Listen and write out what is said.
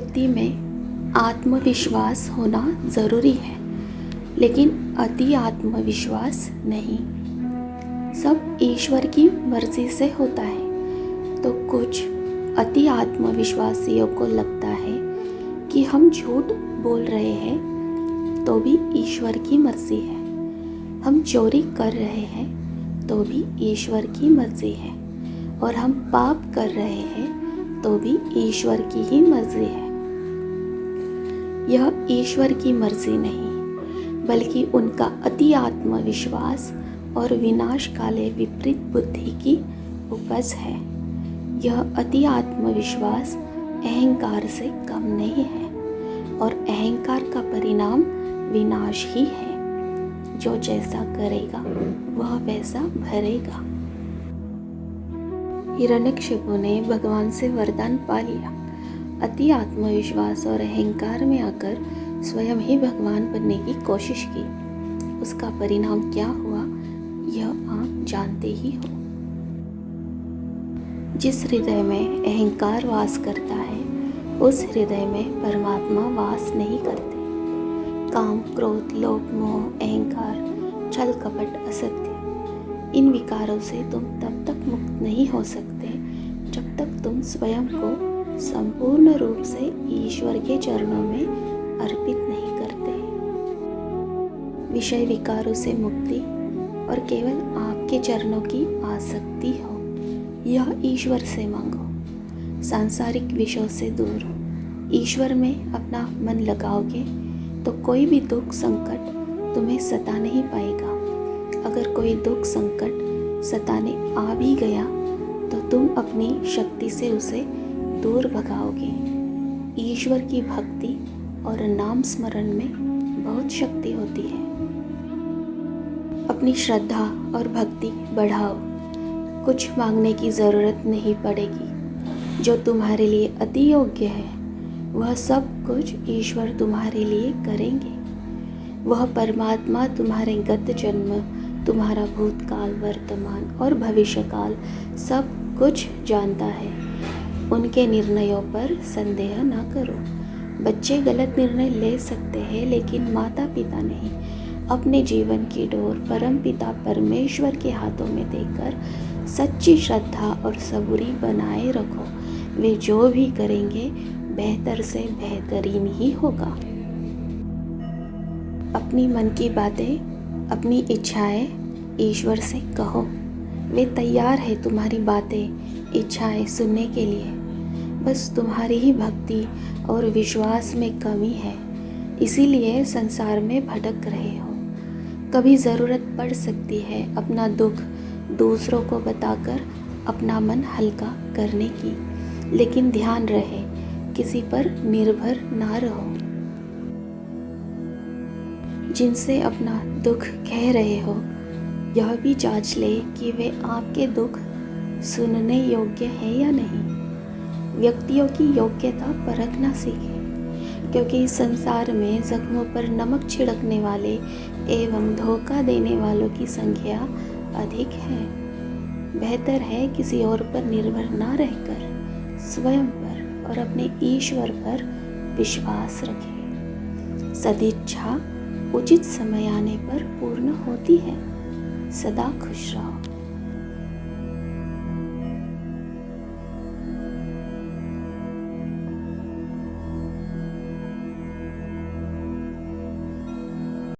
व्यक्ति में आत्मविश्वास होना ज़रूरी है, लेकिन अति आत्मविश्वास नहीं। सब ईश्वर की मर्ज़ी से होता है। तो कुछ अति आत्मविश्वासियों को लगता है कि हम झूठ बोल रहे हैं तो भी ईश्वर की मर्ज़ी है, हम चोरी कर रहे हैं तो भी ईश्वर की मर्ज़ी है, और हम पाप कर रहे हैं तो भी ईश्वर की ही मर्ज़ी है। यह ईश्वर की मर्ज़ी नहीं, बल्कि उनका अति आत्मविश्वास और विनाशकाले विपरीत बुद्धि की उपज है। यह अति आत्मविश्वास अहंकार से कम नहीं है, और अहंकार का परिणाम विनाश ही है। जो जैसा करेगा वह वैसा भरेगा। हिरण्यकशिपु ने भगवान से वरदान पा लिया। अति आत्मविश्वास और अहंकार में आकर स्वयं ही भगवान बनने की कोशिश की। उसका परिणाम क्या हुआ यह आप जानते ही हो। जिस हृदय में अहंकार वास करता है उस हृदय में परमात्मा वास नहीं करते। काम, क्रोध, लोभ, मोह, अहंकार, छल, कपट, असत्य, इन विकारों से तुम तब तक मुक्त नहीं हो सकते जब तक तुम स्वयं को संपूर्ण रूप से ईश्वर के चरणों में अर्पित नहीं करते। विषय विकारों से मुक्ति और केवल आपके चरणों की आसक्ति हो, यह ईश्वर से मांगो। सांसारिक विषयों से दूर ईश्वर में अपना मन लगाओगे तो कोई भी दुख संकट तुम्हें सता नहीं पाएगा। अगर कोई दुख संकट सताने आ भी गया तो तुम अपनी शक्ति से उसे दूर भगाओगे। ईश्वर की भक्ति और नाम स्मरण में बहुत शक्ति होती है। अपनी श्रद्धा और भक्ति बढ़ाओ। कुछ मांगने की ज़रूरत नहीं पड़ेगी। जो तुम्हारे लिए अति योग्य है वह सब कुछ ईश्वर तुम्हारे लिए करेंगे। वह परमात्मा तुम्हारे गत जन्म, तुम्हारा भूतकाल, वर्तमान और भविष्यकाल सब कुछ जानता है। उनके निर्णयों पर संदेह न करो। बच्चे गलत निर्णय ले सकते हैं, लेकिन माता पिता नहीं। अपने जीवन की डोर परमपिता परमेश्वर के हाथों में देकर सच्ची श्रद्धा और सबूरी बनाए रखो। वे जो भी करेंगे बेहतर से बेहतरीन ही होगा। अपनी मन की बातें, अपनी इच्छाएं ईश्वर से कहो। वे तैयार है तुम्हारी बातें, इच्छाएं सुनने के लिए। बस तुम्हारी ही भक्ति और विश्वास में कमी है, इसीलिए संसार में भटक रहे हो। कभी ज़रूरत पड़ सकती है अपना दुख दूसरों को बताकर अपना मन हल्का करने की, लेकिन ध्यान रहे किसी पर निर्भर ना रहो। जिनसे अपना दुख कह रहे हो यह भी जांच ले कि वे आपके दुख सुनने योग्य है या नहीं। व्यक्तियों की योग्यता परखना सीखें, क्योंकि इस संसार में जख्मों पर नमक छिड़कने वाले एवं धोखा देने वालों की संख्या अधिक है। बेहतर है किसी और पर निर्भर ना रहकर स्वयं पर और अपने ईश्वर पर विश्वास रखें। सदिच्छा उचित समय आने पर पूर्ण होती है। सदा खुश रहो।